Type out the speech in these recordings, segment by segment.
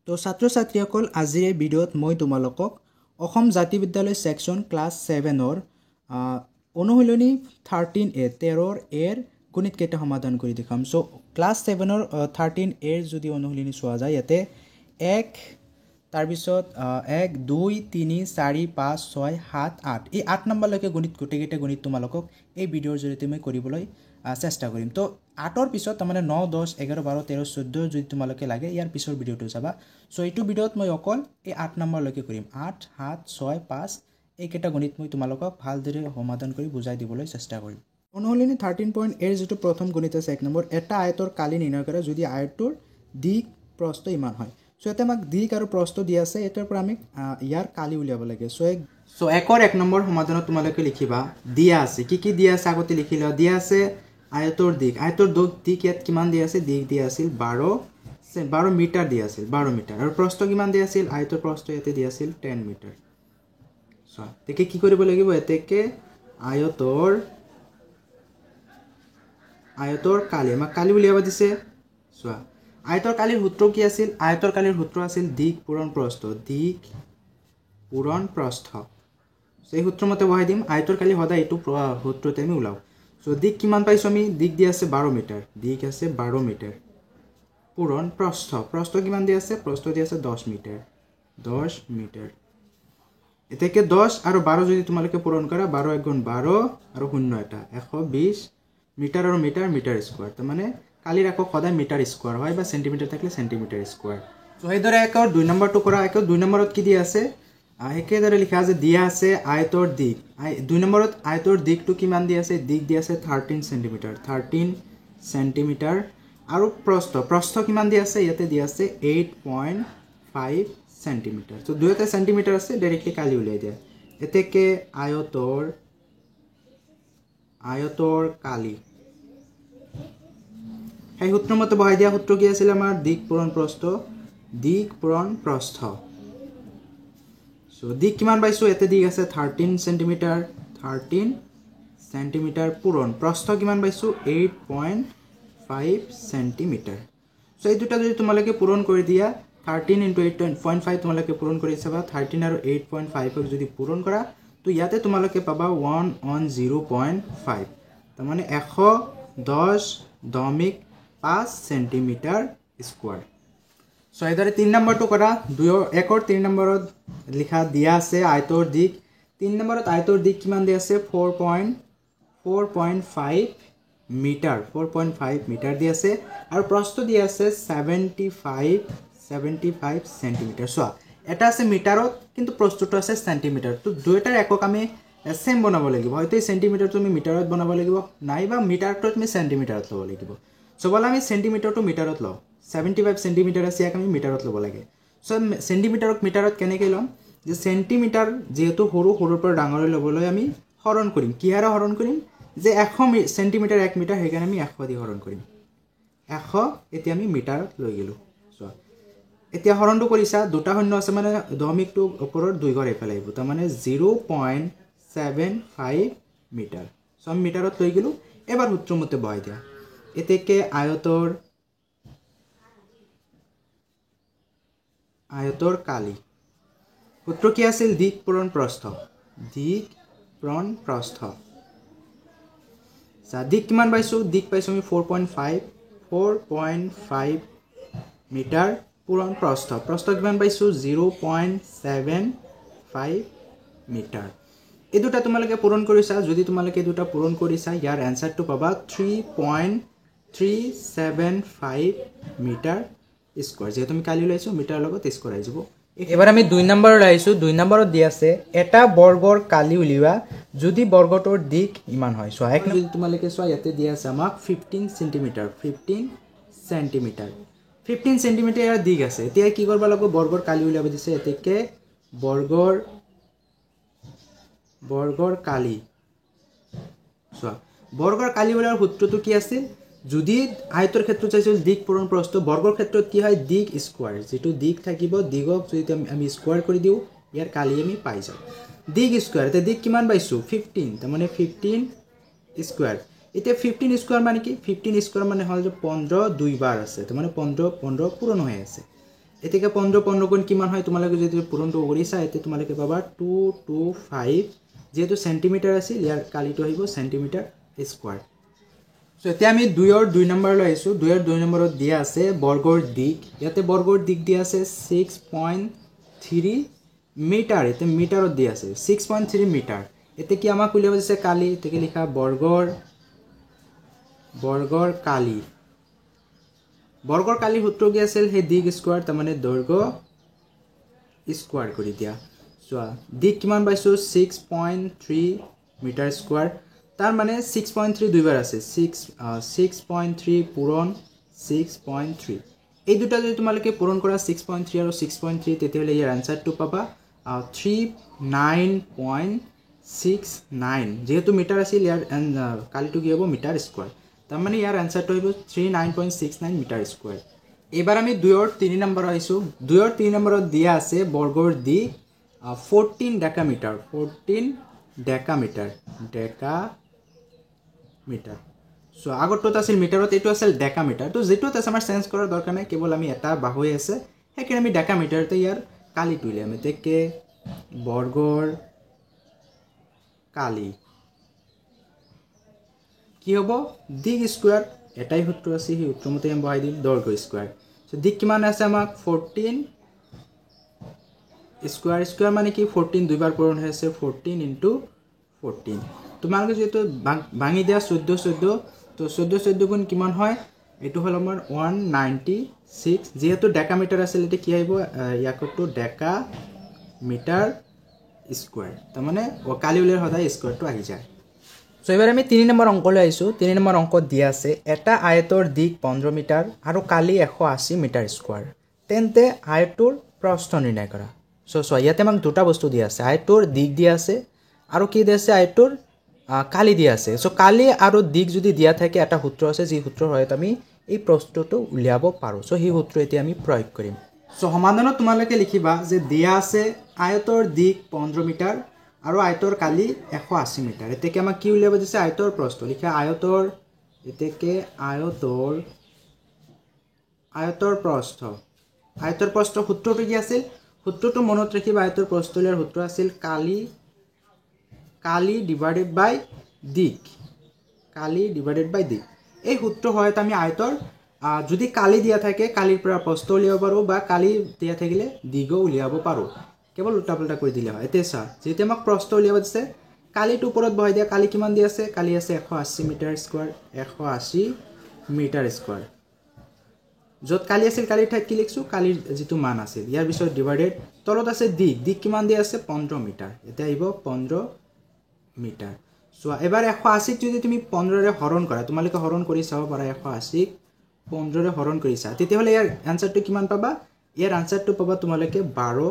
তো ছাত্ৰ ছাত্ৰীসকল আজিৰ এই ভিডিঅ'ত মই তোমালোকক অসম জাতি বিদ্যালয় সেকশন ক্লাছ 7ৰ অনুশীলনী 13A 13ৰ এৰ গণিত কেইটা সমাধান কৰি দেখাম। সো ক্লাছ 7ৰ 13A যদি অনুশীলনী চোৱা যায় ইয়াতে 1 তাৰপিছত 1 2 3 4 5 6 7 8 এই 8 নম্বৰলৈকে গণিত গোটেইকেইটা গণিত তোমালোকক এই ভিডিঅ'ৰ জৰিয়তে মই কৰিবলৈ চেষ্টা কৰিম। তো 8ৰ পিছত তাৰমানে 9 10 11 12 13 14 যদি তোমালোকে লাগে ইয়াৰ পিছৰ ভিডিঅ'টো চাবা। সো এইটো ভিডিঅ'ত মই অকল এই 8 নম্বৰলৈকে কৰিম। 8 7 6 5 এইকেইটা গণিত মই তোমালোকক ভালদৰে সমাধান কৰি বুজাই দিবলৈ চেষ্টা কৰিম। অনুশীলনী 13.8 যিটো প্ৰথম গণিত আছে 1 নম্বৰ, এটা আয়তৰ কালি নিৰ্ণয় কৰা যদি আয়তটোৰ দিক প্ৰস্থ ইমান হয়। সো এটা আমাক দিক আৰু প্ৰস্থ দিয়া আছে, এটাৰ পৰা আমি ইয়াৰ কালি উলিয়াব লাগে। সো 1ৰ 1 নম্বৰ সমাধানত তোমালোকে লিখিবা দিয়া আছে কি দিয়া আছে আগতে লিখি লোৱা। দিয়া আছে আয়তৰ দিক, দিক ইয়াত কিমান দিয়া আছে, দিক দিয়া আছিল 12 মিটাৰ দিয়া আছিল, 12 মিটাৰ। আৰু প্ৰস্থ কিমান দিয়া আছিল, আয়তৰ প্ৰস্থ ইয়াতে দিয়া আছিল 10 মিটাৰ। সো তেকে কি কৰিব লাগিব, এতেকে আয়তৰ কালি আমাক কালি উলিয়াব দিছে। চোৱা আয়তৰ কালিৰ সূত্ৰ কি আছিল, আয়তৰ কালিৰ সূত্ৰ আছিল দিক পূৰণ প্ৰস্থ, দিক পূৰণ প্ৰস্থ। এই সূত্ৰ মতে বহাই দিম, আয়তৰ কালি সদায় এইটো সূত্ৰতে আমি ওলাও। সো দিক কিমান পাইছোঁ আমি, দিক দিয়া আছে 12 মিটাৰ, দিক আছে 12 মিটাৰ পূৰণ প্ৰস্থ কিমান দিয়া আছে, প্ৰস্থ দিয়া আছে 10 মিটাৰ, 10 মিটাৰ। এতেকে 10 আৰু 12 যদি তোমালোকে পূৰণ কৰা, 12 1 গুণ 12 আৰু 0 এটা 120 মিটাৰ আৰু মিটাৰ স্কোৱাৰ। তাৰমানে কালিৰ আকৌ সদায় মিটাৰ স্কোৱাৰ হয় বা চেণ্টিমিটাৰ থাকিলে চেণ্টিমিটাৰ স্কোৱাৰ। সো সেইদৰে 1ৰ 2 নম্বৰটো কৰা। 1ৰ 2 নম্বৰত কি দিয়া আছে, একেদৰে লিখা আছে দিয়া আছে আয়তৰ দিক। 2 নম্বৰত আয়তৰ দিকটো কিমান দিয়া আছে, দিক দিয়া আছে 13 চেণ্টিমিটাৰ, 13 চেণ্টিমিটাৰ। আৰু প্ৰস্থ কিমান দিয়া আছে, ইয়াতে দিয়া আছে 8.5 চেণ্টিমিটাৰ। সো দুয়োটা চেণ্টিমিটাৰ আছে, ডাইৰেক্টলি কালি উলিয়াই দিয়া। এতেকে আয়তৰ কালি সেই সূত্ৰ মতে বহাই দিয়া। সূত্ৰ কি আছিল আমাৰ, দিক পূৰণ প্ৰস্থ। সো দিক কিমান পাইছোঁ, ইয়াতে দিক আছে 13 চেণ্টিমিটাৰ, 13 চেণ্টিমিটাৰ পূৰণ প্ৰস্থ কিমান পাইছোঁ 8.5 চেণ্টিমিটাৰ। সো এই দুটা যদি তোমালোকে পূৰণ কৰি দিয়া, 13 × 8.5 তোমালোকে পূৰণ কৰি চাবা, 13 আৰু 8.5ক যদি পূৰণ কৰা তো ইয়াতে তোমালোকে পাবা 110.5, তাৰমানে 110.5 চেণ্টিমিটাৰ স্কোৱাৰ। সো এইদৰে 3 নম্বৰটো কৰা। 1ৰ 3 নম্বৰত লিখা দিয়া আছে আয়তৰ দিক। 3 নম্বৰত আয়তৰ দিক কিমান দিয়া আছে, 4.5 মিটাৰ, 4.5 মিটাৰ দিয়া আছে। আৰু প্ৰস্থ দিয়া আছে 75 চেণ্টিমিটাৰ। চোৱা এটা আছে মিটাৰত কিন্তু প্ৰস্থটো আছে চেণ্টিমিটাৰ। তো দুয়োটাৰ একক আমি চেম বনাব লাগিব, হয়তো এই চেণ্টিমিটাৰটো আমি মিটাৰত বনাব লাগিব, নাইবা মিটাৰটো তুমি চেণ্টিমিটাৰত ল'ব লাগিব। সো ব'লা আমি চেণ্টিমিটাৰটো মিটাৰত লওঁ, 75 চেণ্টিমিটাৰ আছে, ইয়াক আমি মিটাৰত ল'ব লাগে। সো চেণ্টিমিটাৰক মিটাৰত কেনেকৈ ল'ম, যে চেণ্টিমিটাৰ যিহেতু সৰুৰ পৰা ডাঙৰলৈ ল'বলৈ আমি হৰণ কৰিম। কিহেৰে হৰণ কৰিম, যে 100 চেণ্টিমিটাৰ 1 মিটাৰ, সেইকাৰণে আমি 100 দি হৰণ কৰিম। 100 এতিয়া আমি মিটাৰত লৈ গ'লোঁ। চোৱা এতিয়া হৰণটো কৰিছা, দুটা শূন্য আছে মানে দশমিকটো ওপৰত 2 ঘৰ এইফালে আহিব, তাৰমানে 0.75 মিটাৰ। সো আমি মিটাৰত লৈ গ'লোঁ। এবাৰ সূত্ৰমতে বহাই দিয়া। এতেকে আয়তৰ কালি সূত্ৰ কি আছিল, দিক পূৰণ প্ৰস্থ, দিক কিমান পাইছোঁ, দিক পাইছোঁ আমি 4.5 মিটাৰ পূৰণ প্ৰস্থ কিমান পাইছোঁ 0.75 মিটাৰ। এই দুটা তোমালোকে পূৰণ কৰিছা, যদি তোমালোকে এই দুটা পূৰণ কৰিছা ইয়াৰ এনচাৰটো পাবা 3.375 মিটাৰ স্কোৱাৰ। যিহেতু আমি কালি ওলাইছোঁ মিটাৰ লগত স্কোৱাৰ আহি যাব। এবাৰ আমি 2 নম্বৰত আহিছোঁ। 2 নম্বৰত দিয়া আছে এটা বৰ্গৰ কালি উলিওৱা যদি বৰ্গটোৰ দিক ইমান হয়। চোৱা যদি তোমালোকে চোৱা ইয়াতে দিয়া আছে আমাক 15 চেণ্টিমিটাৰ, 15 চেণ্টিমিটাৰ ইয়াৰ দিক আছে। এতিয়া কি কৰিব লাগিব, বৰ্গৰ কালি উলিয়াব দিছে। এতেকে বৰ্গৰ কালি। চোৱা বৰ্গৰ কালি উলিওৱাৰ সূত্ৰটো কি আছিল, যদি আয়তৰ ক্ষেত্ৰত চাইছিল দিক পূৰণ প্ৰস্থ, বৰ্গৰ ক্ষেত্ৰত কি হয় দিক স্কোৱাৰ, যিটো দিক থাকিব দিগক যদি আমি স্কোৱাৰ কৰি দিওঁ ইয়াৰ কালি আমি পাই যাওঁ। দিক স্কোৱাৰ, এতিয়া দিক কিমান পাইছোঁ 15, তাৰমানে 15 স্কোৱাৰ। এতিয়া 15 স্কোৱাৰ মানে কি, 15 স্কোৱাৰ মানে হ'ল যে 15 2 বাৰ আছে, তাৰমানে 15 পূৰণ হৈ আছে। এতেকে 15 গুণ কিমান হয় তোমালোকে যদি পূৰণটো কৰিছা এতে তোমালোকে পাবা 225 যেহেতু সেন্টিমিটাৰ আছিল ইয়াৰ কালিটো আহিব সেন্টিমিটাৰ স্কয়াৰ সো এতিয়া আমি 2 ৰ 2 নম্বৰ লৈ আইছো 2 ৰ 2 নম্বৰত দিয়া আছে বৰ্গৰ দিক ইয়াতে বৰ্গৰ দিক দিয়া আছে 6.3 মিটাৰ এতে মিটাৰত দিয়া আছে 6.3 মিটাৰ এতে কি আমাক উলিয়াব দিছে কালি এতে লিখা বৰ্গৰ কালি বৰ্গৰ কালি সূত্ৰ কি আছিল হে দিক স্কয়াৰ তাৰ মানে দৈৰ্ঘ্য স্কয়াৰ কৰি দিয়া চোৱা দিক কিমান পাইছো 6.3 মিটাৰ স্কয়াৰ তার মানে 6.3 দুইবার আছে 6.3 পূরণ 6.3 এই দুটা যদি তোমালোকে পূরণ করা 6.3 আর 6.3 তেতে হলে ইয়ার আনসারটো পাবা 39.69 যেহেতু মিটার আছিল ইয়ার কালিটো কি হবো মিটার স্কয়ার তার মানে ইয়ার আনসারটো হইব 39.69 মিটার স্কয়ার এবার আমি 2 ৰ 3 নম্বৰ আইছো 2 ৰ 3 নম্বৰত দিয়া আছে বৰ্গৰ দিক 14 ডেকামিটাৰ 14 ডেকামিটাৰ সো আগৰটো আছিল মিটাৰত এটো আছিল ডেকামিটাৰ তো যেটো আছে আমাৰ চেঞ্জ কৰাৰ দৰকাৰ নাই কেৱল আমি এটা বাহুই আছে হেকিনে আমি ডেকামিটাৰতে ইয়াৰ কালি তুলি আমি তেকে বৰ্গৰ কালি কি হ'ব দিক স্কয়াৰ এটাই সূত্ৰ আছে হি সূত্ৰমতে আমি বহাই দিম দৈৰ্ঘ্য স্কয়াৰ সো দিক কিমান আছে আমাক 14 স্কয়াৰ মানে কি 14 দুইবাৰ পূৰণ হৈ আছে 14 * 14 তোমালোকে যেটো ভাঙি দিয়া 14 তো 14 গুণ কিমান হয় এটো হল আমাৰ 196 যেহেতু ডেকামিটাৰ আছিল এতে কি আহিব ইয়াকটো ডেকা মিটাৰ স্কয়াৰ তাৰ মানে কালি উলিয়াৰ সদায় স্কয়াৰটো আহি যায় সো এবাৰ আমি 3 নম্বৰ অংকলৈ আইছো 3 নম্বৰ অংকত দিয়া আছে এটা আয়তৰ দিক 15 মিটাৰ আৰু কালি 180 মিটাৰ স্কয়াৰ তেন্তে আয়তৰ প্ৰস্থ নিৰ্ণয় কৰা সো ইয়াতে আমাক দুটা বস্তু দিয়া আছে আয়তৰ দিক দিয়া আছে আৰু কি দিয়া আছে আয়তৰ কালি দিয়া আছে সো কালি আৰু দিক যদি দিয়া থাকে এটা সূত্ৰ আছে যি সূত্ৰৰ সহায়ত আমি এই প্ৰস্থটো উলিয়াব পাৰো সো এই সূত্ৰ এতিয়া আমি প্ৰয়োগ কৰিম সো সমাধানত তোমালোকে লিখিবা যে দিয়া আছে আয়তৰ দিক 15 মিটাৰ আৰু আয়তৰ কালি 180 মিটাৰ এতেকে আমাক কি উলিয়াব দিছে আয়তৰ প্ৰস্থ লিখা আয়তৰ এতেকে আয়তৰ প্ৰস্থ সূত্ৰটো কি আছিল সূত্ৰটো মনত ৰাখিবা আয়তৰ প্ৰস্থ উলিয়াৰ সূত্ৰ আছিল কালি ডিভাইডেড বাই দিক এই সূত্ৰ হয় আমি আয়তৰ যদি কালি দিয়া থাকে কালিৰ পৰা প্ৰস্থ উলিয়াব পাৰো বা কালি দিয়া থাকিলে দিগ উলিয়াব পাৰো কেৱল উল্টা-পুল্টা কৰি দিলে হয় এতে চা যেতে আমাক প্ৰস্থ উলিয়াব দিছে কালিটো ওপৰত বহাই দিয়া কালি কিমান দি আছে কালি আছে 180 মিটাৰ স্কয়াৰ যত কালি আছিল কালি ঠাইত কি লিখছো কালিৰ যেটো মান আছিল ইয়াৰ পিছত ডিভাইডেড তলত আছে দিক কিমান দি আছে 15 মিটাৰ এটা আহিব 15 মিটাৰ সো এবাৰ 180 যদি তুমি 15 ৰে হৰণ কৰা তোমালোকে হৰণ কৰি চাব পাৰা 180 15 ৰে হৰণ কৰিছা তেতিয়া হলে ইয়াৰ আনসাৰটো কিমান পাবা ইয়াৰ আনসাৰটো পাবা তোমালোকে 12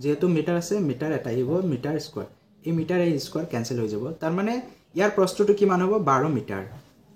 যেহেতু মিটাৰ আছে মিটাৰ এটা আহিব মিটাৰ স্কয়াৰ এই মিটাৰ এই স্কয়াৰ ক্যান্সেল হৈ যাব তাৰ মানে ইয়াৰ প্ৰস্থটো কিমান হ'ব 12 মিটাৰ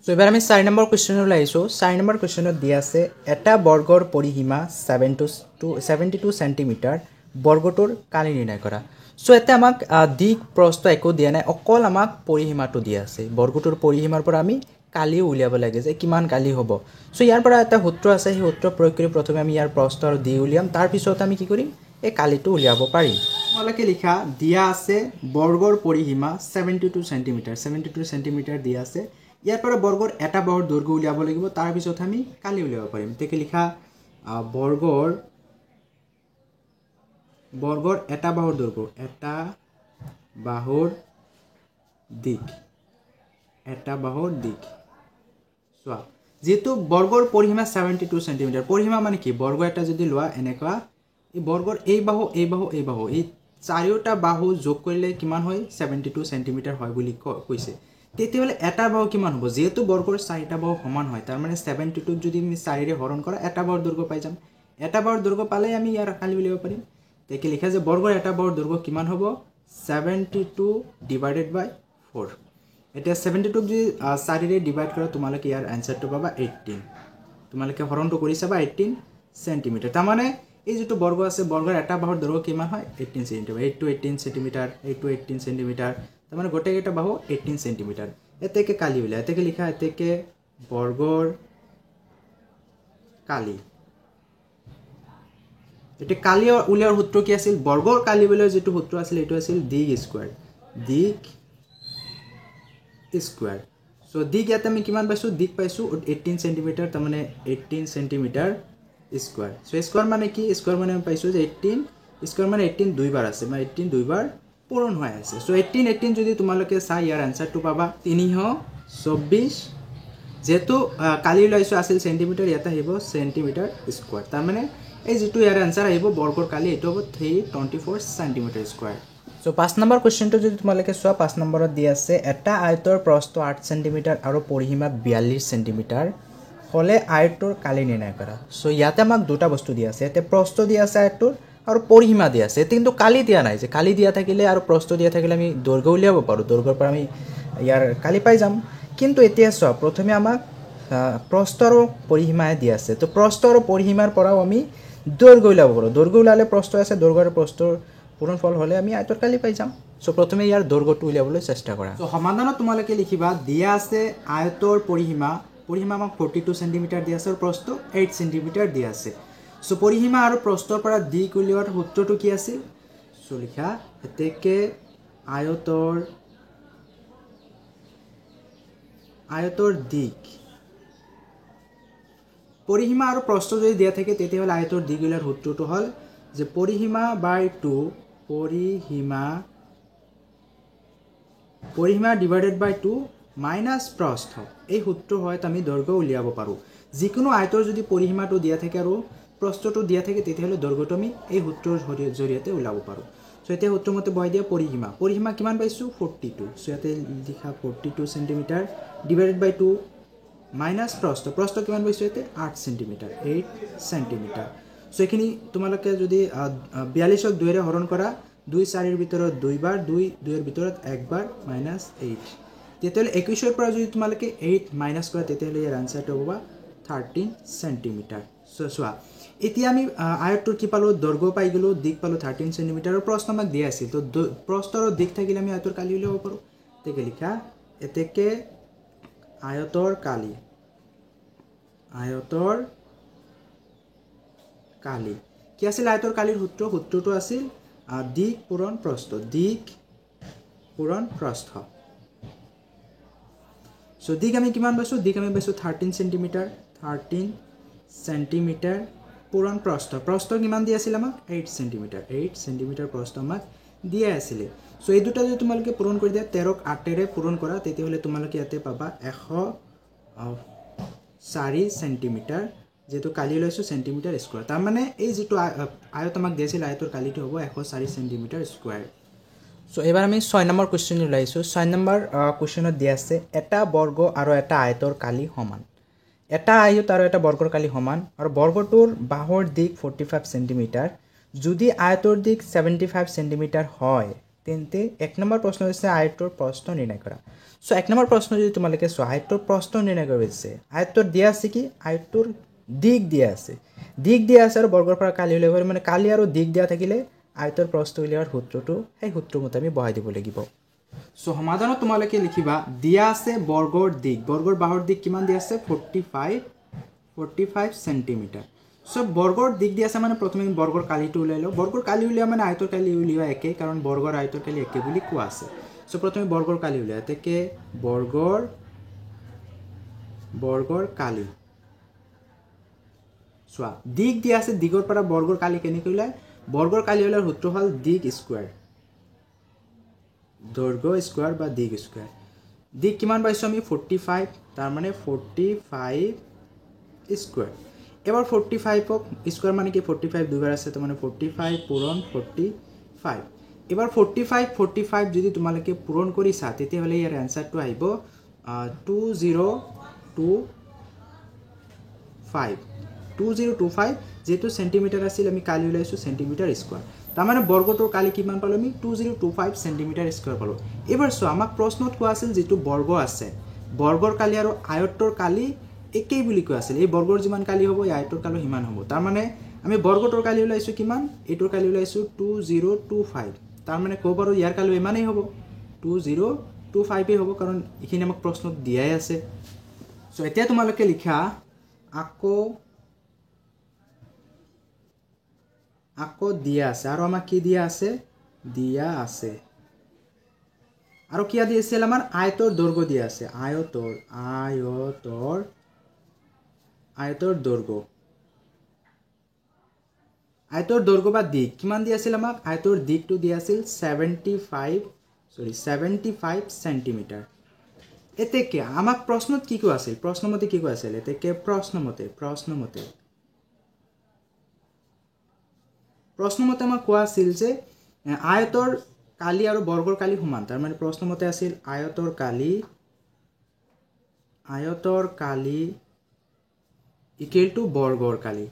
সো এবাৰ আমি 4 নম্বৰ কোৱেশ্চনলৈ আইছো 4 নম্বৰ কোৱেশ্চনত দিয়া আছে এটা বৰ্গৰ পৰিসীমা 72 সেন্টিমিটাৰ বৰ্গটোৰ কালি নিৰ্ণয় কৰা সো এতে আমাক দিক প্ৰস্থ একো দিয়া নাই অকল আমাক পৰিসীমাটো দিয়া আছে বৰ্গটোৰ পৰিসীমাৰ পৰা আমি কালি উলিয়াব লাগে যে কিমান কালি হ'ব সো ইয়াৰ পৰা এটা সূত্ৰ আছে সেই সূত্ৰ প্ৰয়োগ কৰি প্ৰথমে আমি ইয়াৰ প্ৰস্থ আৰু দিক উলিয়াম তাৰ পিছত আমি কি কৰিম এই কালিটো উলিয়াব পাৰিম তোমালোকে লিখা দিয়া আছে বৰ্গৰ পৰিসীমা 72 সেন্টিমিটাৰ দিয়া আছে ইয়াৰ পৰা বৰ্গৰ এটা বাহুৰ দৈৰ্ঘ্য উলিয়াব লাগিব তাৰ পিছত আমি কালি উলিয়াব পাৰিম তেকে লিখা বৰ্গৰ এটা বাহুৰ দৈৰ্ঘ্য এটা বাহুৰ দিক সোয়া যেহেতু বৰ্গৰ পৰিসীমা 72 সেন্টিমিটাৰ পৰিসীমা মানে কি বৰ্গ এটা যদি লোৱা এনেকা এই বৰ্গৰ এই বাহু এই চাৰিওটা বাহু যোগ কৰিলে কিমান হয় 72 সেন্টিমিটাৰ হয় বুলি কৈছে তেতিয়া হলে এটা বাহু কিমান হ'ব যেহেতু বৰ্গৰ চাৰিটা বাহু সমান হয় তাৰ মানে 72 যদি আমি 4 ৰে হৰণ কৰা এটা বাহুৰ দৈৰ্ঘ্য পাই যাম এটা বাহুৰ দৈৰ্ঘ্য পালে আমি ইয়াৰ কালি উলিয়াব পাৰিম তেকে লিখা যে বৰ্গৰ এটা বাহুৰ দৈৰ্ঘ্য কিমান হ'ব 72 ডিভাইডেড বাই 4 এটা 72 যদি 4 ৰে ডিভাইড কৰা তোমালোকে ইয়াৰ আনসাৰটো পাবা 18 তোমালোকে হৰণটো কৰি চাবা 18 সেন্টিমিটাৰ তাৰ মানে এই যেটো বৰ্গ আছে বৰ্গৰ এটা বাহুৰ দৈৰ্ঘ্য কিমান হয় 18 সেন্টিমিটাৰ 18 সেন্টিমিটাৰ 18 সেন্টিমিটাৰ তাৰ মানে গোটেই এটা বাহু 18 সেন্টিমিটাৰ এতেকে কালি উলিয়া এতেকে লিখা এতেকে বৰ্গৰ কালি এতিয়া কালি উলিয়াৰ সূত্ৰ কি আছিল বৰ্গৰ কালি উলিয়াৰ যেটো সূত্ৰ আছিল এটো আছিল দিক স্কয়াৰ সো দিক ইয়াতে আমি কিমান পাইছো দিক পাইছো 18 cm তাৰ মানে 18 cm স্কয়াৰ সো স্কয়াৰ মানে কি স্কয়াৰ মানে আমি পাইছো যে 18 স্কয়াৰ মানে 18 দুইবাৰ আছে মানে 18 দুইবাৰ পূৰণ হৈ আছে সো 18 যদি তোমালোকে চাই ইয়াৰ আনসাৰটো পাবা 324 যেটো কালি লাইছো আছিল সেন্টিমিটাৰ ইয়াতে আহিব সেন্টিমিটাৰ স্কয়াৰ তাৰ মানে এই যেটো ইয়াৰ আনসাৰ আহিব বৰ্গৰ কালি এটো হ'ব 324 সেন্টিমিটাৰ স্কয়াৰ সো 5 নম্বৰ কোৱেশ্চনটো যদি তোমালোকে চোৱা 5 নম্বৰত দি আছে এটা আয়তৰ প্ৰস্থ 8 সেন্টিমিটাৰ আৰু পৰিসীমা 42 সেন্টিমিটাৰ হলে আয়তৰ কালি নিৰ্ণয় কৰা সো ইয়াতে আমাক দুটা বস্তু দি আছে এতে প্ৰস্থ দি আছে আয়তৰ আৰু পৰিসীমা দি আছে কিন্তু কালি দিয়া নাই যে কালি দিয়া থাকিলে আৰু প্ৰস্থ দিয়া থাকিলে আমি দৈৰ্ঘ্য উলিয়াব পাৰো দৈৰ্ঘ্যৰ পৰা আমি ইয়াৰ কালি পাই যাম কিন্তু এতিয়া চোৱা প্ৰথমে আমাক প্ৰস্থ আৰু পৰিসীমা দি আছে তো প্ৰস্থ আৰু পৰিসীমাৰ পৰাও আমি দৈৰ্ঘ্য উলিয়াব পাৰো দৈৰ্ঘ্য উলালে প্ৰস্থ আছে দৈৰ্ঘ্য আৰু প্ৰস্থৰ পূৰণফল হলে আমি আয়তৰ কালি পাই যাম সো প্ৰথমে ইয়াৰ দৈৰ্ঘ্যটো উলিয়াবলৈ চেষ্টা কৰা সো সমাধানত তোমালোকে লিখিবা দিয়া আছে আয়তৰ পৰিসীমা আমাক 42 সেন্টিমিটাৰ দিয়া আছে আৰু প্ৰস্থ 8 সেন্টিমিটাৰ দিয়া আছে সো পৰিসীমা আৰু প্ৰস্থৰ পৰা দিক উলিওৱাৰ সূত্ৰটো কি আছিল সো লিখা এতেকে আয়তৰ দিক পৰিসীমা আৰু প্ৰস্থ যদি দিয়া থাকে তেতিয়া হলে আয়তৰ দিক উলিওৱাৰ সূত্ৰটো হল যে পৰিসীমা বাই 2 পৰিসীমা ডিভাইডেড বাই 2 মাইনাস প্ৰস্থ এই সূত্ৰ হয় আমি দৈৰ্ঘ্য উলিয়াব পাৰো যিকোনো আয়তৰ যদি পৰিসীমাটো দিয়া থাকে আৰু প্ৰস্থটো দিয়া থাকে তেতিয়া হলে দৈৰ্ঘ্যটো আমি এই সূত্ৰৰ জৰিয়তে উলাব পাৰো সো এতিয়া সূত্ৰ মতে বহাই দিয়া পৰিসীমা কিমান পাইছো 42 সো ইয়াতে লিখা 42 সেন্টিমিটাৰ ডিভাইডেড বাই 2 মাইনাস প্ৰস্থ কিমান পাইছো ইয়াতে 8 সেন্টিমিটাৰ সো এখিনি তোমালোকে যদি 42ক 2 ৰে হৰণ কৰা 2 4 ৰ ভিতৰত 2 বাৰ 2 2 ৰ ভিতৰত 1 বাৰ মাইনাস 8 তেতিয়ালে 21 ৰ পৰা যদি তোমালোকে 8 মাইনাস কৰা তেতিয়ালে ইয়াৰ আনসাৰটো হ'ব 13 সেন্টিমিটাৰ সো সোৱা এতিয়া আমি আয়তৰ কি পালো দৈৰ্ঘ্য পাই গলো দিক পালো 13 সেন্টিমিটাৰ আৰু প্ৰস্থ আমাক দিয়া আছিল তো প্ৰস্থ আৰু দিক থাকিলে আমি আয়তৰ কালি উলিয়াব পাৰো তেকে লিখা এতেকে আয়তৰ কালি কি আছিল আয়তৰ কালিৰ সূত্ৰটো আছিল দিক পূৰণ প্ৰস্থ সো দিক আমি কিমান পাইছো দিক আমি পাইছো 13 সেন্টিমিটাৰ পূৰণ প্ৰস্থ কিমান দি আছিল আমাক 8 সেন্টিমিটাৰ প্ৰস্থ আমাক দিয়া আছিল সো এই দুটা যদি তোমালোকে পূৰণ কৰি দিয়া 13ক 8 ৰে পূৰণ কৰা তেতিয়া হলে তোমালোকে ইয়াতে পাবা 104 সেন্টিমিটাৰ যেটো কালি লৈছো সেন্টিমিটাৰ স্কয়াৰ তাৰ মানে এই যেটো আয়ত আমাক দিছিল আয়তৰ কালিটো হ'ব 104 সেন্টিমিটাৰ স্কয়াৰ সো এবাৰ আমি 6 নম্বৰ কোৱেশ্চন উলাইছো 6 নম্বৰ কোৱেশ্চনত দিয়া আছে এটা বৰ্গ আৰু এটা আয়তৰ কালি সমান এটা আয়ত আৰু এটা বৰ্গৰ কালি সমান আৰু বৰ্গটোৰ বাহুৰ দিক 45 সেন্টিমিটাৰ যদি আয়তৰ দিক 75 সেন্টিমিটাৰ হয় তেন্তে এক নম্বৰ প্ৰশ্ন হৈছে আয়তৰ প্ৰস্থ নিৰ্ণয় কৰা সো এক নম্বৰ প্ৰশ্ন যদি তোমালোকে চোৱা আয়তৰ প্ৰস্থ নিৰ্ণয় কৰিব আছে আয়তৰ দিয়া আছে কি আয়তৰ দিক দিয়া আছে আৰু বৰ্গৰ পৰা কালি উলিয়াব মানে কালি আৰু দিক দিয়া থাকিলে আয়তৰ প্ৰস্থ উলিওৱাৰ সূত্ৰটো সেই সূত্ৰ মতে আমি বহাই দিব লাগিব সো সমাধানত তোমালোকে লিখিবা দিয়া আছে বৰ্গৰ বাহুৰ দিক কিমান দিয়া আছে 45 সেন্টিমিটাৰ সো বৰ্গৰ দিক দিয়া আছে মানে প্ৰথমে বৰ্গৰ কালিটো উলাই লও বৰ্গৰ কালি উলিয়া মানে আয়তৰ কালি উলিয়া একে কাৰণ বৰ্গৰ আয়তৰ কালি একে বুলি কোৱা আছে সো প্ৰথমে বৰ্গৰ কালি উলিয়া তেকে বৰ্গৰ কালি সোৱা দিক দিয়া আছে দিগৰ পৰা বৰ্গৰ কালি কেনেকৈ উলাই বৰ্গৰ কালি উলাৰ সূত্ৰ হল দিক স্কয়াৰ দৈৰ্ঘ্য স্কয়াৰ বা দিক স্কয়াৰ দিক কিমান পাইছো আমি 45 তাৰ মানে 45 স্কয়াৰ এবাৰ 45ক স্কয়াৰ মানে কি 45 দুইবাৰ আছে তো মানে 45 পূৰণ 45 এবাৰ 45 যদি তোমালোকে পূৰণ কৰিছা তেতিয়া হলে ইয়াৰ আনসাৰটো আহিব 2025 যেটো সেন্টিমিটাৰ আছিল আমি কালি উলাইছো সেন্টিমিটাৰ স্কয়াৰ তাৰ মানে বৰ্গটোৰ কালি কিমান পালো আমি 2025 সেন্টিমিটাৰ স্কয়াৰ পালো এবাৰ সো আমাক প্ৰশ্নত কোৱা আছিল যেটো বৰ্গ আছে বৰ্গৰ কালি আৰু আয়তৰ কালি একেই বুলি কোৱা আছিল এই বৰ্গৰ যিমান কালি হ'ব আয়তৰ কালি হিমান হ'ব তাৰ মানে আমি বৰ্গটোৰ কালি উলাইছো কিমান এটোৰ কালি উলাইছো 2025 তাৰ মানে কো পাৰো ইয়াৰ কালি ইমানেই হ'ব 2025 এ হ'ব কাৰণ এখিনি আমাক প্ৰশ্নত দিয়াই আছে সো এতিয়া তোমালোকে লিখা আকৌ দিয়া আছে আৰু আমাক কি দিয়া আছে দিয়া আছে আৰু কি দিয়া আছিল আমাৰ আয়তৰ দৈৰ্ঘ্য দিয়া আছে আয়তৰ দৈৰ্ঘ্য আয়তৰ দৈৰ্ঘ্য বা দিক কিমান দিয়া আছিল আমাক আয়তৰ দিকটো দিয়া আছিল 75 সেন্টিমিটাৰ এতেকে আমাক প্ৰশ্নত কি কোৱা আছিল প্ৰশ্নমতে কি কোৱা আছিল এতেকে প্ৰশ্নমতে আমাক কোৱা আছিল যে আয়তৰ কালি আৰু বৰ্গৰ কালি সমান তাৰ মানে প্ৰশ্নমতে আছিল আয়তৰ কালি ইকুৱেল টু বৰ্গৰ কালি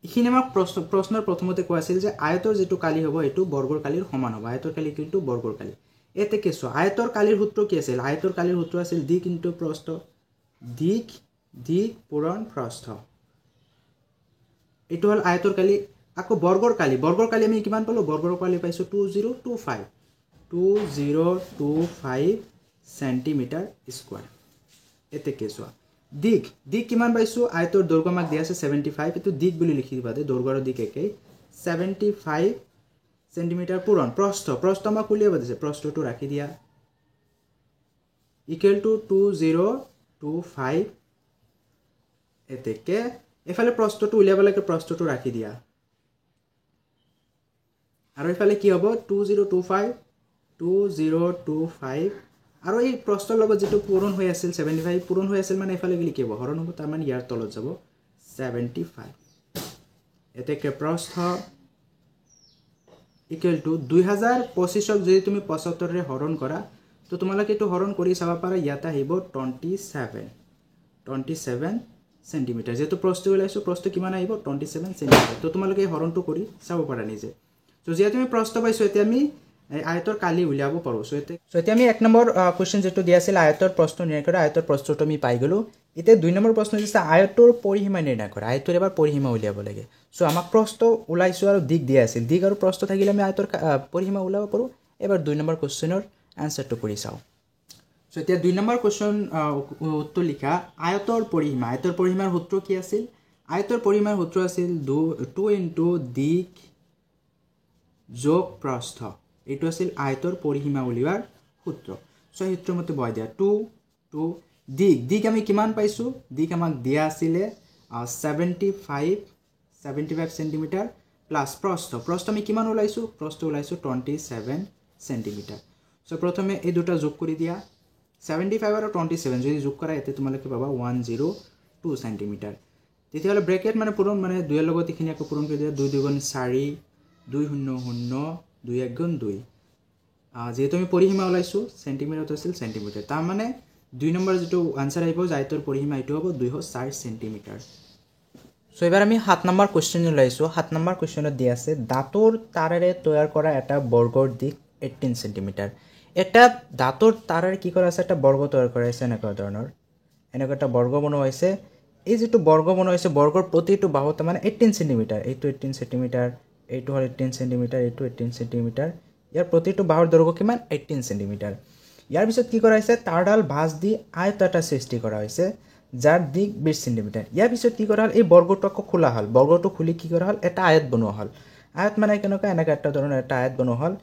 এইখিনি আমাক প্ৰশ্নৰ প্ৰথমতে কোৱা আছিল যে আয়তৰ যেটো কালি হ'ব এটো বৰ্গৰ কালিৰ সমান হ'ব আয়তৰ কালি ইকুৱেল টু বৰ্গৰ কালি এতে কেছো আয়তৰ কালিৰ সূত্ৰ কি আছিল আয়তৰ কালিৰ সূত্ৰ আছিল দিক ইনটু প্ৰস্থ দিক পূৰণ প্ৰস্থ এটো হল আয়তৰ কালি আকৌ বৰ্গৰ কালি আমি কিমান পালো বৰ্গৰ কালি পাইছো 2025 সেন্টিমিটাৰ স্কয়াৰ এতে কেছো দিক কিমান পাইছো আয়তৰ দৈৰ্ঘ্য আমাক দিয়া আছে 75 এটো দিক বুলি লিখি দিবা দে দৈৰ্ঘ্য আৰু দিক একেই 75 সেন্টিমিটাৰ পূৰণ প্ৰস্থ আমাক উলিয়াব দিছে প্ৰস্থটো ৰাখি দিয়া ইকুৱেল টু 2025 এতেকে এফালে প্ৰস্থটো উলিয়াব লাগে প্ৰস্থটো ৰাখি দিয়া আৰু এফালে কি হ'ব 2025 আৰু এই প্ৰস্থৰ লগত যেটো পূৰণ হৈ আছিল 75 পূৰণ হৈ আছিল মানে এফালে কি লিখিব হৰণ হ'ব তাৰ মানে ইয়াৰ তলত যাব 75 এতেকে প্ৰস্থ ইকুৱেল টু 2025 ক যদি তুমি 75 ৰে হৰণ কৰা তো তোমালোকে এটো হৰণ কৰি চাবা পাৰা ইয়াতে আহিব 27 সেন্টিমিটাৰ যেটো প্ৰস্থ ওলাইছো প্ৰস্থ কিমান আহিব 27 সেন্টিমিটাৰ তো তোমালোকে হৰণটো কৰি চাব পাৰা নিজে তো যেতিয়া তুমি প্ৰস্থ পাইছো এতিয়া আমি আয়তৰ কালি উলিয়াব পাৰো সো এতিয়া আমি এক নম্বৰ কোৱেশ্চন যেটো দিয়া আছিল আয়তৰ প্ৰস্থ নিৰ্ণয় কৰা আয়তৰ প্ৰস্থটো আমি পাই গলো এতিয়া দুই নম্বৰ প্ৰশ্ন দিছে আয়তৰ পৰিসীমা নিৰ্ণয় কৰা আয়তৰ এবাৰ পৰিসীমা উলিয়াব লাগে সো আমাক প্ৰস্থ উলাইছো আৰু দিক দিয়া আছিল দিক আৰু প্ৰস্থ থাকিলে আমি আয়তৰ পৰিসীমা উলাব পাৰো এবাৰ দুই নম্বৰ কোৱেশ্চনৰ আনসাৰটো কৰি চাও সো এতিয়া দুই নম্বৰ কোৱেশ্চন উত্তৰ লিখা আয়তৰ পৰিসীমাৰ সূত্ৰ কি আছিল আয়তৰ পৰিসীমাৰ সূত্ৰ আছিল 2 ইনটু দিক যোগ প্ৰস্থ এটো আছিল আয়তৰ পৰিসীমা উলিওৱাৰ সূত্ৰ সো সূত্ৰ মতে বহাই দিয়া 2 দিক আমি কিমান পাইছো দিক আমাক দিয়া আছিল 75 সেন্টিমিটাৰ প্লাস প্ৰস্থ আমি কিমান উলাইছো প্ৰস্থ উলাইছো 27 সেন্টিমিটাৰ সো প্ৰথমে এই দুটা যোগ কৰি দিয়া 75 আৰু 27 যদি যোগ কৰা এতে তোমালোকে পাবা 102 সেন্টিমিটাৰ তেতিয়াহলে ব্ৰেকেট মানে পূৰণ মানে 2 এৰ লগত এখিনি আকৌ পূৰণ কৰি দিয়া 2 2 গুণ 4 2 0 0 2 1 গুণ 2 যেহেতু আমি পৰিসীমা ওলাইছো সেন্টিমিটাৰ আছিল সেন্টিমিটাৰ তাৰ মানে দুই নম্বৰ যেটো আনসাৰ আহিব আয়তৰ পৰিসীমা এটো হ'ব 204 সেন্টিমিটাৰ সো এবাৰ আমি 7 নম্বৰ কোৱেশ্চন ওলাইছো 7 নম্বৰ কোৱেশ্চনত দিয়া আছে দাঁতৰ তাৰেৰে তৈয়াৰ কৰা এটা বৰ্গৰ দিক 18 সেন্টিমিটাৰ এটা দাঁতৰ তাৰেৰে কি কৰা আছে এটা বৰ্গ তৈয়াৰ কৰা আছে এনেকুৱা ধৰণৰ এনেকুৱা এটা বৰ্গ বনোৱা হৈছে এই যেটো বৰ্গ বনোৱা হৈছে বৰ্গৰ প্ৰতিটো বাহুত মানে 18 সেন্টিমিটাৰ এইটো 18 সেন্টিমিটাৰ এইটো হল 18 সেন্টিমিটাৰ এইটো 18 সেন্টিমিটাৰ ইয়াৰ প্ৰতিটো বাহুৰ দৈৰ্ঘ্য কিমান 18 সেন্টিমিটাৰ ইয়াৰ পিছত কি কৰা হৈছে তাৰডাল ভাঁজ দি আয়ত এটা সৃষ্টি কৰা হৈছে যাৰ দিক 20 সেন্টিমিটাৰ ইয়াৰ পিছত কি কৰা হল এই বৰ্গটো আকৌ খোলা হল বৰ্গটো খুলি কি কৰা হল এটা আয়ত বনোৱা হল আয়ত মানে কেনেকুৱা এনেকা এটা ধৰণৰ এটা আয়ত বনোৱা হল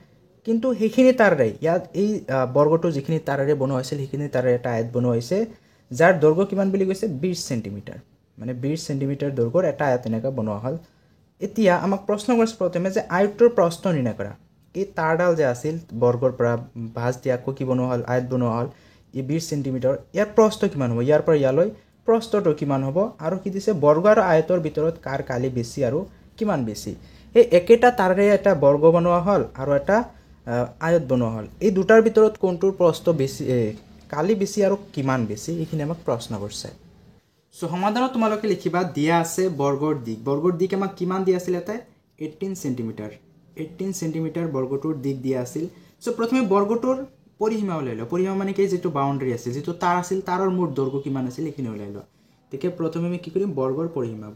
কিন্তু হেখিনি তাৰেৰে ইয়াত এই বৰ্গটো যিখিনি তাৰেৰে বনোৱা হৈছিল হেখিনি তাৰেৰে এটা আয়ত বনোৱা হৈছে যাৰ দৈৰ্ঘ্য কিমান বুলি কৈছে 20 সেন্টিমিটাৰ মানে 20 সেন্টিমিটাৰ দৈৰ্ঘ্যৰ এটা আয়ত এনেকা বনোৱা হল এতিয়া আমাক প্ৰশ্ন কৰিছে প্ৰথমে যে আয়তৰ প্ৰস্থ নিৰ্ণয় কৰা এই তাৰডাল যে আছিল বৰ্গৰ পৰা ভাঁজ দিয়া আকৌ কি বনোৱা হল আয়ত বনোৱা হল এই 20 সেন্টিমিটাৰ ইয়াৰ প্ৰস্থ কিমান হ'ব ইয়াৰ পৰা ইয়ালৈ প্ৰস্থটো কিমান হ'ব আৰু কি দিছে বৰ্গ আৰু আয়তৰ ভিতৰত কাৰ কালি বেছি আৰু কিমান বেছি এই একেটা তাৰেৰে এটা বৰ্গ বনোৱা হল আৰু এটা আয়ত বনোৱা হল এই দুটাৰ ভিতৰত কোনটোৰ প্ৰস্থ বেছি কালি বেছি আৰু কিমান বেছি এইখিনি আমাক প্ৰশ্ন কৰিছে সো সমাধানত তোমালোকে লিখিবা দিয়া আছে বৰ্গৰ দিক আমাক কিমান দিয়া আছিল এটা 18 সেন্টিমিটাৰ বৰ্গটোৰ দিক দিয়া আছিল সো প্ৰথমে বৰ্গটোৰ পৰিসীমা উলাইলো পৰিসীমা মানে কি যেটো বাউন্ডাৰী আছে যেটো তাৰ আছিল তাৰৰ মুঠ দৈৰ্ঘ্য কিমান আছিল এখিনি উলাইলো তেকে প্ৰথমে আমি কি কৰিম বৰ্গৰ পৰিসীমা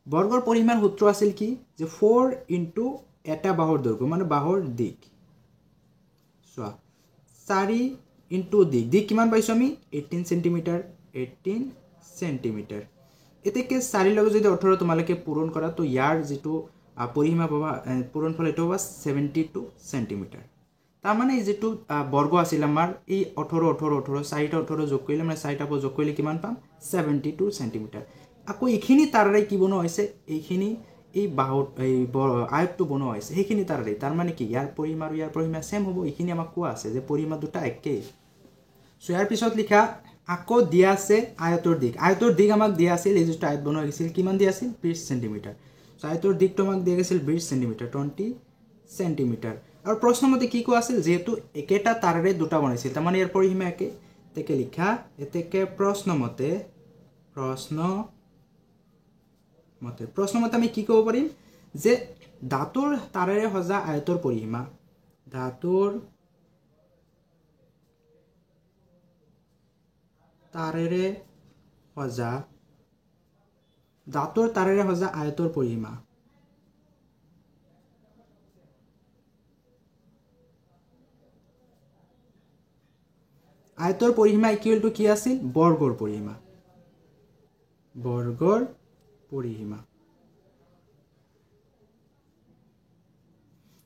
বৰ্গৰ পৰিসীমাৰ সূত্ৰ আছিল কি যে 4 ইনটু এটা বাহুৰ দৈৰ্ঘ্য মানে বাহুৰ দিক চোৱা 4 ইনটু দিক দিক কিমান পাইছো আমি 18 সেন্টিমিটার 18 সেন্টিমিটার এতেকে 4 লগে যদি 18 তোমালকে পূরণ করা তো ইয়ার যেটো পরিসীমা পাবা পূরণ ফল এটো 72 সেন্টিমিটার তার মানে এই যেটো বর্গ আছিল আমার এই 18 18 18 4টা 18 যোগ কৰিলে মানে 4টা যোগ কৰিলে কিমান পাম 72 সেন্টিমিটাৰ আকৌ এইখিনি তাৰাৰে কি বনোৱা হৈছে এইখিনি এই বাহুত এই আয়তটো বনোৱা হৈছে সেইখিনি তাৰাৰে তাৰ মানে কি ইয়াৰ পৰিসীমা আৰু ইয়াৰ পৰিসীমা সেম হ'ব এইখিনি আমাক কোৱা আছে যে পৰিসীমা দুটা একেই সো ইয়াৰ পিছত লিখা আকৌ দিয়া আছে আয়তৰ দিক আমাক দিয়া আছিল এই যেটো আয়ত বনোৱা গৈছিল কিমান দিয়া আছিল 20 সেন্টিমিটাৰ সো আয়তৰ দিকটো আমাক দিয়া গৈছিল 20 সেন্টিমিটাৰ 20 সেন্টিমিটাৰ আৰু প্ৰশ্নমতে কি কোৱা আছিল যেহেতু একেটা তাৰেৰে দুটা বনাইছিল তাৰ মানে ইয়াৰ পৰিসীমা একে তেকে লিখা এতেকে প্ৰশ্নমতে আমি কি ক'ব পাৰিম যে ধাতুৰ তাৰেৰে সজা আয়তৰ পৰিসীমা ধাতুৰ তাৰেৰে সজা আয়তৰ পৰিসীমা আয়তৰ পৰিসীমা ইকুয়াল টু কি আছিল বৰ্গৰ পৰিসীমা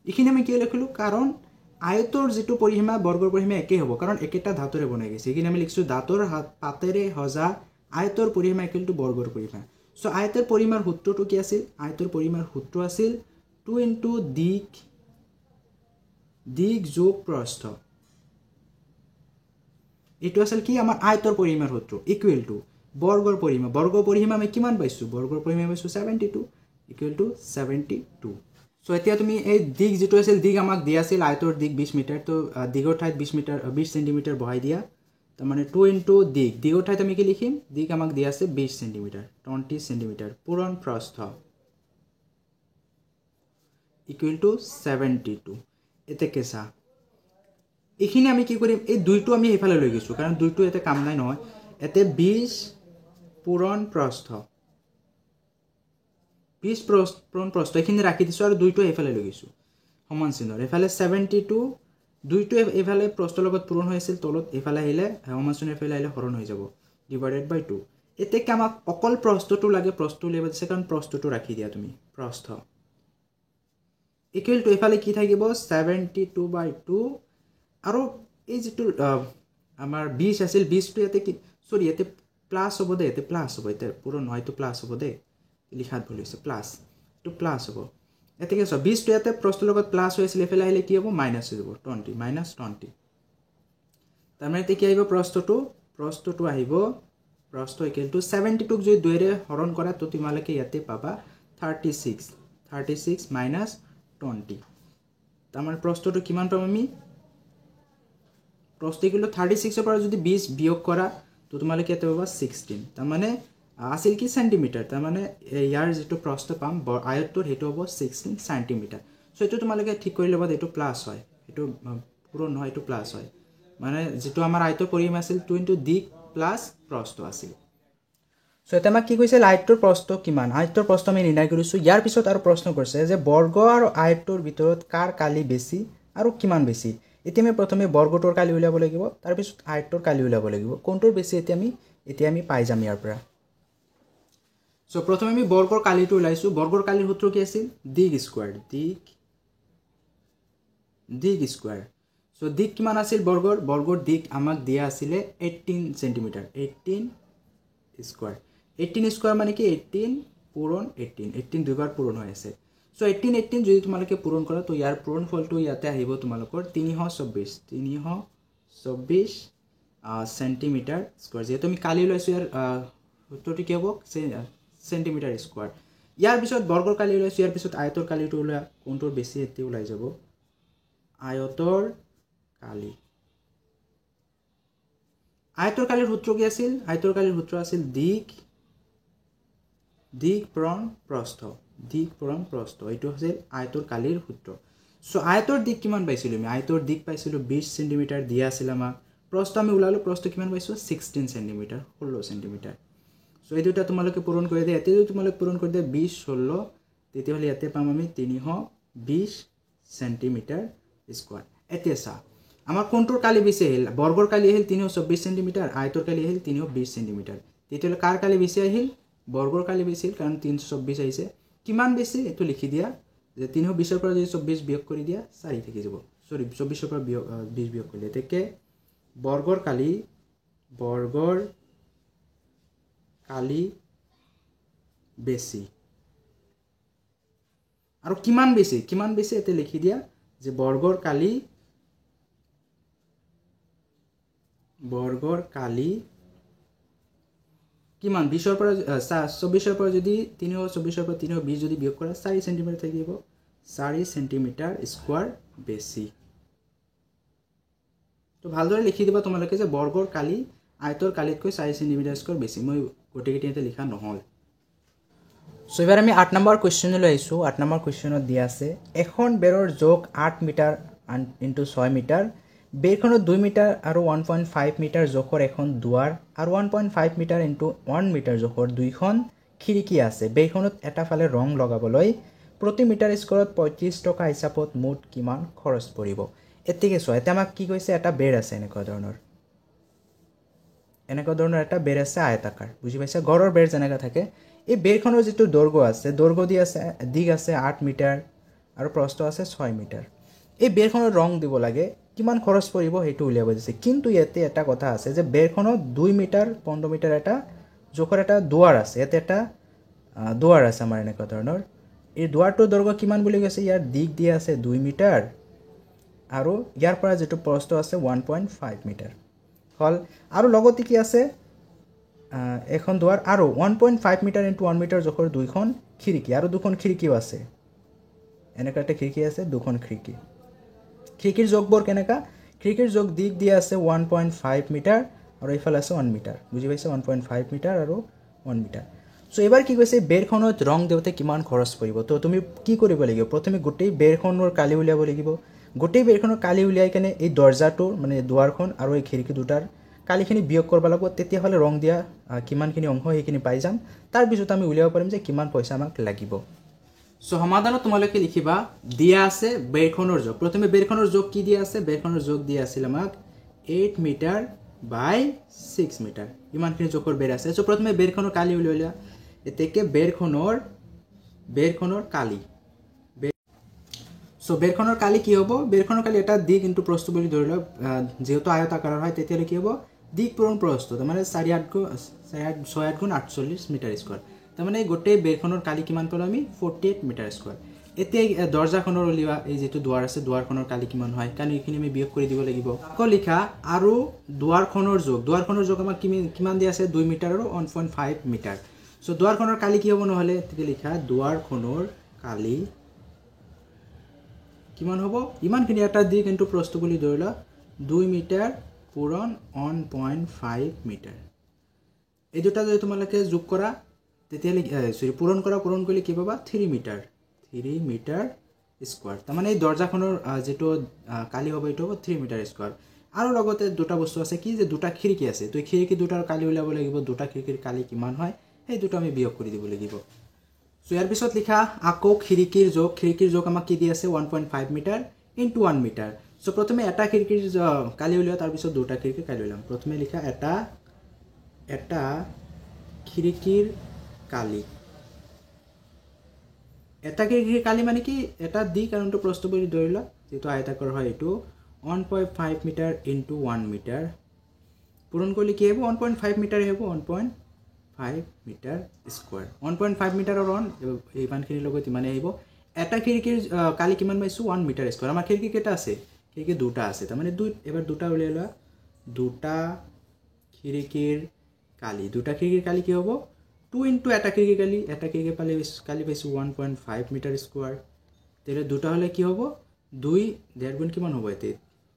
এইখিনি আমি কি লিখিলো কাৰণ আয়তৰ যেটো পৰিসীমা বৰ্গৰ পৰিসীমা একে হ'ব কাৰণ একেটা ধাতুৰে বনাই গৈছে এইখিনি আমি লিখছো ধাতুৰ পাতেৰে সজা আয়তৰ পৰিসীমা ইকুয়াল টু বৰ্গৰ পৰিসীমা সো আয়তৰ পৰিসীমাৰ সূত্ৰটো কি আছিল আয়তৰ পৰিসীমাৰ সূত্ৰ আছিল 2 ইনটু দিক যোগ প্ৰস্থ এটো আছিল কি আমাৰ আয়তৰ পৰিসীমাৰ সূত্ৰ ইকুয়াল টু বৰ্গৰ পৰিসীমা আমি কিমান পাইছো বৰ্গৰ পরিসীমা পাইছো 72 ইকুয়াল টু 72 সো এতিয়া তুমি এই দিক যেটো আছিল দিক আমাক দিয়া আছিল আয়তৰ দিক 20 মিটাৰ তো দিগৰ ঠাইত 20 সেন্টিমিটাৰ বহাই দিয়া তাৰ মানে 2 ইনটু দিগৰ ঠাইত আমি কি লিখিম দিক আমাক দিয়া আছে 20 সেন্টিমিটাৰ 20 সেন্টিমিটাৰ পূৰণ প্ৰস্থ ইকুয়াল টু 72 এতে কেসা এইখিনি আমি কি কৰিম এই দুইটো আমি এফালে লৈ গৈছো কাৰণ দুইটো এতে কাম নাই নহয় এতে 20 পূৰণ প্ৰস্থ 20 পূৰণ প্ৰস্থ এইখিনি ৰাখি দিছো আৰু দুইটো এফালে লৈ গৈছো সমান চিহ্নৰ এফালে 72 দুইটো এফালে প্ৰস্থৰ লগত পূৰণ হৈছিল তলত এফালে আহিলে সমান চিহ্নৰ এফালে আহিলে হৰণ হৈ যাব ডিভাইডেড বাই 2 এতে কি আমাক অকল প্ৰস্থটো লাগে প্ৰস্থটো উলিয়াব দিছে কাৰণ প্ৰস্থটো ৰাখি দিয়া তুমি প্ৰস্থ ইকুয়াল টু এফালে কি থাকিব 72 বাই 2 আৰু এই যেটো আমাৰ 20 আছিল 20 টো এতে কি সৰি এতে প্লাস হ'ব দে এতে প্লাস হ'ব এতে পুরো নয় তো প্লাস হ'ব দে লিখাত ভুল হৈছে প্লাস টু প্লাস হ'ব এতে কি 20 টো এতে প্ৰস্থৰ লগত প্লাস হৈছিল এফালে আহিলে কি হ'ব মাইনাস হৈ যাব 20 মাইনাস 20 তাৰ মানে এতে কি আহিব প্ৰস্থটো আহিব প্ৰস্থ ইকুয়াল টু 72 ক যদি 2 ৰে হৰণ কৰা তো তোমালকে ইয়াতে পাবা 36 মাইনাস 20 তাৰ মানে প্ৰস্থটো কিমান পাম আমি প্রস্থ ইকুয়াল টু 36 এর পর যদি 20 বিয়োগ করা তো তোমালকে এতে পাবা 16 তার মানে আছিল কি সেন্টিমিটার তার মানে ইয়ার যেটো প্রস্থ পাম আয়তটোর হেতু হ'ব 16 সেন্টিমিটার সো এটো তোমালকে ঠিক কৰি লবা এটো প্লাস হয় এটো পুৰো নহয় এটো প্লাস হয় মানে যেটো আমাৰ আয়তৰ পৰিসীমা আছিল 2 ইনটু দিক প্লাস প্ৰস্থ আছিল সো এটা আমাক কি কৈছে আয়তৰ প্ৰস্থ কিমান আয়তৰ প্ৰস্থ আমি নিৰ্ণয় কৰিছো ইয়াৰ পিছত আৰু প্ৰশ্ন কৰিছে যে বৰ্গ আৰু আয়তৰ ভিতৰত কাৰ কালি বেছি আৰু কিমান বেছি এতিয়া আমি প্ৰথমে বৰ্গটোৰ কালি উলিয়াব লাগিব তাৰ পিছত আয়তৰ কালি উলিয়াব লাগিব কোনটোৰ বেছি এতিয়া আমি পাই যাম ইয়াৰ পৰা সো প্ৰথমে আমি বৰ্গৰ কালিটো উলাইছো বৰ্গৰ কালিৰ সূত্ৰ কি আছিল দিক স্কয়াৰ সো দিক কিমান আছিল বৰ্গৰ দিক আমাক দিয়া আছিল 18 সেন্টিমিটাৰ 18 স্কয়াৰ মানে কি 18 পূৰণ 18 দুইবাৰ পূৰণ হৈ আছে সো 18 যদি তোমালকে পূৰণ কৰা তো ইয়াৰ পূৰণ ফলটো ইয়াতে আহিব তোমালকৰ 324 সেন্টিমিটাৰ স্কয়াৰ যে তুমি কালি লৈছো ইয়াৰ সূত্ৰটো কি হ'ব সেন্টিমিটাৰ স্কয়াৰ ইয়াৰ পিছত বৰ্গৰ কালি লৈছো ইয়াৰ পিছত আয়তৰ কালিটো উলা কোনটোৰ বেছি এতে উলাই যাব আয়তৰ কালিৰ সূত্ৰ কি আছিল আয়তৰ কালিৰ সূত্ৰ আছিল দিক পূৰণ প্ৰস্থ এইটো হৈছে আয়তৰ কালিৰ সূত্ৰ সো আয়তৰ দিক কিমান পাইছিলো আমি আয়তৰ দিক পাইছিলো 20 সেন্টিমিটাৰ দিয়া আছিল আমাক প্ৰস্থ আমি উলালো প্ৰস্থ কিমান পাইছো 16 সেন্টিমিটাৰ 16 সেন্টিমিটাৰ সো এই দুটা তোমালকে পূৰণ কৰি দে এতে যদি তোমালকে পূৰণ কৰি দে 20 16 তেতিয়া হলে ইয়াতে পাম আমি 320 সেন্টিমিটাৰ স্কয়াৰ এতিয়া সা আমাৰ কোনটোৰ কালি বেছি আহিল বৰ্গৰ কালি আহিল 324 সেন্টিমিটাৰ আয়তৰ কালি আহিল 320 সেন্টিমিটাৰ তেতিয়াহ'লে কাৰ কালি বেছি আহিল বৰ্গৰ কালি বেছি আহিল কাৰণ 324 আহিছে কিমান বেছি এটো লিখি দিয়া যে 320 ৰ পৰা যদি 24 বিয়োগ কৰি দিয়া 4 থাকি যাব সৰি 24 ৰ পৰা 20 বিয়োগ কৰিলে তেকে বৰ্গৰ কালি বেছি আৰু কিমান বেছি এতে লিখি দিয়া যে বৰ্গৰ কালি কিমান 20 ৰ পৰা 24 ৰ পৰা যদি 324 ৰ পৰা 320 যদি বিয়োগ কৰা 4 সেন্টিমিটাৰ থাকিব 4 সেন্টিমিটাৰ স্কয়াৰ বেছি তো ভালদৰে লিখি দিবা তোমালোকে যে বৰ্গৰ কালি আয়তৰ কালিতকৈ 4 সেন্টিমিটাৰ স্কয়াৰ বেছি মই গোটেইকেইটা লিখা নহল সো এবাৰ আমি 8 নম্বৰ কোৱেশ্চনলৈ আহিছো 8 নম্বৰ কোৱেশ্চনত দিয়া আছে এখন বেৰৰ যোগ 8 মিটাৰ ইনটু 6 মিটাৰ বেৰখনত 2 মিটাৰ আৰু 1.5 মিটাৰ জোখৰ এখন দুৱাৰ আৰু 1.5 মিটাৰ ইনটু 1 মিটাৰ জোখৰ দুইখন খিৰিকী আছে বেৰখনত এটা ফালে ৰং লগাবলৈ প্ৰতি মিটাৰ স্কয়াৰত 35 টকা হিচাপত মুঠ কিমান খৰচ পৰিব এতিকে সো এটা আমাক কি কৈছে এটা বেৰ আছে এনেকুৱা ধৰণৰ এটা বেৰ আছে আয়তাকাৰ বুজি পাইছা ঘৰৰ বেৰ যেনেকা থাকে এই বেৰখনৰ যেটো দৈৰ্ঘ্য আছে দৈৰ্ঘ্য দি আছে দিগ আছে 8 মিটাৰ আৰু প্ৰস্থ আছে 6 মিটাৰ এই বেৰখনৰ ৰং দিব লাগে কিমান খৰচ পৰিব হেতু উলিয়াব দিছে কিন্তু ইয়াতে এটা কথা আছে যে বেৰখনত 2 মিটাৰ 15 মিটাৰ এটা জোখৰ এটা দুৱাৰ আছে ইয়াতে এটা দুৱাৰ আছে আমাৰ এনেকুৱা ধৰণৰ এই দুৱাৰটোৰ দৈৰ্ঘ্য কিমান বুলি কৈছে ইয়াৰ দিগ দিয়া আছে 2 মিটাৰ আৰু ইয়াৰ পৰা যেটো প্ৰস্থ আছে 1.5 মিটাৰ হল আৰু লগতে কি আছে এখন দুৱাৰ আৰু 1.5 মিটাৰ ইনটু 1 মিটাৰ জোখৰ দুইখন খিৰিকী আৰু দুখন খিৰিকীও আছে এনেকা এটা খিৰিকী আছে দুখন খিৰিকীৰ যোগবোৰ কেনেকা খিৰিকীৰ যোগ দিক দিয়া আছে 1.5 মিটাৰ আৰু ইফালে আছে 1 মিটাৰ বুজি পাইছে 1.5 মিটাৰ আৰু 1 মিটাৰ সো এবাৰ কি কৈছে বেৰখনত ৰং দেওতে কিমান খৰচ পৰিব তো তুমি কি কৰিব লাগিব প্ৰথমে গোটেই বেৰখনৰ কালি উলিয়াব লাগিব গোটেই বেৰখনৰ কালি উলিয়াই কেনে এই দৰজাটো মানে দুৱাৰখন আৰু এই খিৰিকী দুটাৰ কালিখিনি বিয়োগ কৰিব লাগিব তেতিয়া হলে ৰং দিয়া কিমানখিনি অংশ হেখিনি পাই যাম তাৰ পিছত আমি উলিয়াব পাৰিম যে কিমান পইচা আমাক লাগিব সো সমাধানত তোমালোকে লিখিবা দিয়া আছে বেৰখনৰ যোগ প্ৰথমে বেৰখনৰ যোগ কি দিয়া আছে বেৰখনৰ যোগ দিয়া আছিল আমাক 8 মিটাৰ বাই 6 মিটাৰ ইমানখিনি জোখৰ বেৰ আছে সো প্ৰথমে বেৰখনৰ কালি উলিয়ালা এতেকে বেৰখনৰ কালি সো বেৰখনৰ কালি কি হ'ব বেৰখনৰ কালি এটা দিক ইনটু প্ৰস্থ বুলি ধৰি লওক যেহেতু আয়তাকাৰ হয় তেতিয়ালে কি হ'ব দিক পূৰণ প্ৰস্থ মানে 4 গুণ 48 মিটাৰ স্কয়াৰ তাৰমানে গোটেই বেৰখনৰ কালি কিমান পালো আমি 48 মিটাৰ স্কয়াৰ এতিয়া দৰজাখনৰ উলিওৱা এই যেটো দুৱাৰ আছে দুৱাৰখনৰ কালি কিমান হয় কাৰণ এইখিনি আমি বিয়োগ কৰি দিব লাগিব আকৌ লিখা আৰু দুৱাৰখনৰ যোগ আমাক কিমান দিয়া আছে 2 মিটাৰ আৰু 1.5 মিটাৰ সো দুৱাৰখনৰ কালি কি হ'ব নহলে তেতিয়া লিখা দুৱাৰখনৰ কালি কিমান হ'ব ইমানখিনি এটা দিক ইনটু প্ৰস্থ বুলি ধৰিলা 2 মিটাৰ পূৰণ 1.5 মিটাৰ এই দুটা যদি তোমালোকে যোগ কৰা তেতিয়ালে পূৰণ কৰিলে কি পাবা 3 মিটাৰ স্কয়াৰ তাৰমানে এই দৰজাখনৰ যেটো কালি হ'ব এটো 3 মিটাৰ স্কয়াৰ আৰু লগতে দুটা বস্তু আছে কি যে দুটা খিৰিকী আছে তো খিৰিকী দুটাৰ কালি উলিয়াব লাগিব দুটা খিৰিকীৰ কালি কিমান হয় এই দুটা আমি বিয়োগ কৰি দিব লাগিব সো ইয়াৰ পিছত লিখা আকৌ খিৰিকীৰ যোগ আমাক কি দি আছে 1.5 মিটাৰ ইনটু 1 মিটাৰ সো প্ৰথমে এটা খিৰিকীৰ কালি উলিয়া তাৰ পিছত দুটা খিৰিকীৰ কালি উলিয়াম প্ৰথমে লিখা এটা খিৰিকীৰ কালি মানে কি এটা দিক কাৰণটো প্ৰস্থ বুলি ধৰিলা যেটো আয়তাকাৰ হয় এটো 1.5 মিটাৰ ইনটু 1 মিটাৰ পূৰণ কৰিলে কি হ'ব 1.5 মিটাৰ হ'ব 1.5 মিটাৰ স্কয়াৰ 1.5 মিটাৰ আৰু 1 ইমানখিনি লগত ইমানে আহিব এটা খিৰিকীৰ কালি কিমান পাইছো 1 মিটাৰ স্কয়াৰ আমাৰ খিৰিকী কেটা আছে খিৰিকী দুটা আছে তাৰমানে এবাৰ দুটা উলিয়ালা দুটা খিৰিকীৰ কালি কি হ'ব 2 ইনটু এটা খিৰিকী কালি পাইছো 1.5 মিটাৰ স্কয়াৰ তেলে দুটা হলে কি হ'ব 2 দেৰ গুণ কিমান হ'ব এতে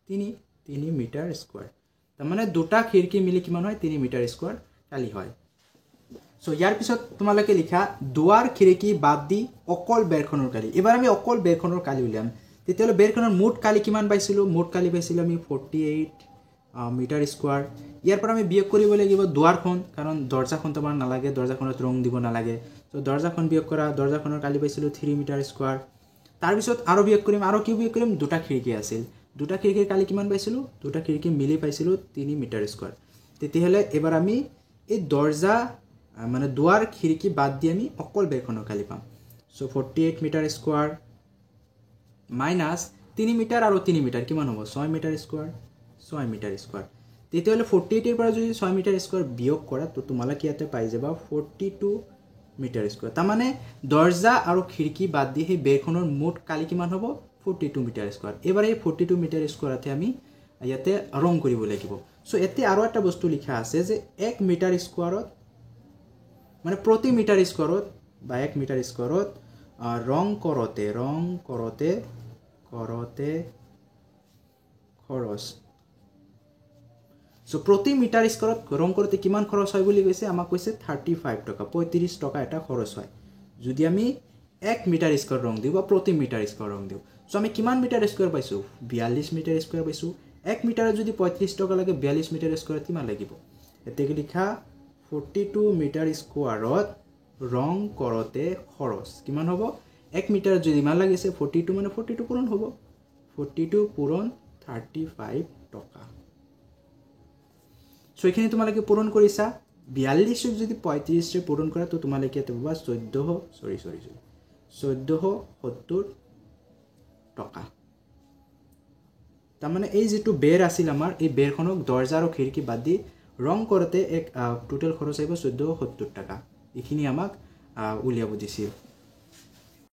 3 মিটাৰ স্কয়াৰ তাৰমানে দুটা খিৰিকী মিলি কিমান হয় 3 মিটাৰ স্কয়াৰ কালি হয় সো ইয়াৰ পিছত তোমালোকে লিখা দুৱাৰ খিৰিকী বাদ দি অকল বেৰখনৰ কালি এবাৰ আমি অকল বেৰখনৰ কালি উলিয়াম তেতিয়ালে বেৰখনৰ মুঠ কালি কিমান পাইছিলো আমি 48 মিটাৰ স্কয়াৰ ইয়াৰ পৰা আমি বিয়োগ কৰিব লাগিব দুৱাৰখন কাৰণ দৰজাখন তোমাৰ নালাগে দৰজাখনত ৰং দিব নালাগে সো দৰজাখন বিয়োগ কৰা দৰজাখনৰ কালি পাইছিলো 3 মিটাৰ স্কয়াৰ তাৰ পিছত আৰু বিয়োগ কৰিম আৰু কি বিয়োগ কৰিম দুটা খিৰিকী আছিল দুটা খিৰিকীৰ কালি কিমান পাইছিলোঁ দুটা খিৰিকী মিলি পাইছিলোঁ 3 মিটাৰ স্কোৱাৰ তেতিয়াহ'লে এবাৰ আমি এই দৰ্জা মানে দুৱাৰ খিৰিকী বাদ দি আমি অকল বেৰখনৰ কালি পাম so 48 metre square minus 3 metre আৰু 3 মিটাৰ কিমান হ'ব 6 মিটাৰ স্কোৱাৰ 6 মিটাৰ স্কোৱাৰ তেতিয়াহ'লে 48 পৰা যদি 6 মিটাৰ স্কোৱাৰ বিয়োগ কৰা তো তোমালোকে ইয়াতে পাই যাবা 42 মিটাৰ স্কোৱাৰ তাৰমানে দৰ্জা আৰু খিৰিকী বাদ দি সেই বেৰখনৰ মুঠ কালি কিমান হ'ব 42 মিটাৰ স্কোৱাৰ এবাৰ এই 42 মিটাৰ স্কোৱাৰতে আমি ইয়াতে ৰং কৰিব লাগিব সো এতে আৰু এটা বস্তু লিখা আছে যে 1 মিটাৰ স্কোৱাৰত মানে প্ৰতি মিটাৰ স্কোৱাৰত বা 1 মিটাৰ স্কোৱাৰত ৰং কৰোতে খৰচ সো প্ৰতি মিটাৰ স্কোৱাৰত ৰং কৰোতে কিমান খৰচ হয় বুলি কৈছে আমাক কৈছে 35 টকা 35 টকা এটা খৰচ হয় যদি আমি 1 মিটাৰ স্কোৱাৰ ৰং দিওঁ বা প্ৰতি মিটাৰ স্কোৱাৰ ৰং দিওঁ সো আমি কিমান মিটাৰ স্কোৱাৰ পাইছোঁ 42 মিটাৰ স্কোৱাৰ পাইছোঁ 1 মিটাৰত যদি 35 টকা লাগে 42 মিটাৰ স্কোৱাৰত কিমান লাগিব এতে লিখা 42 মিটাৰ স্কোৱাৰত ৰং কৰোতে খৰচ কিমান হ'ব 1 মিটাৰত যদি ইমান লাগিছে 42 মানে 42 পূৰণ হ'ব 42 পূৰণ 35 টকা সো এখানে তোমালোকে পূৰণ কৰিছা 42 যদি 35 ৰে পূৰণ কৰা তো তোমালোকে ইয়াতে পাবা 1470 টকা তাৰমানে এই যেটো বেৰ আছিল আমাৰ এই বেৰখনক দৰ্জা আৰু খিৰিকী বাদ দি ৰং কৰোতে এক টোটাল খৰচ আহিব 1470 টকা এইখিনি আমাক উলিয়াব দিছিল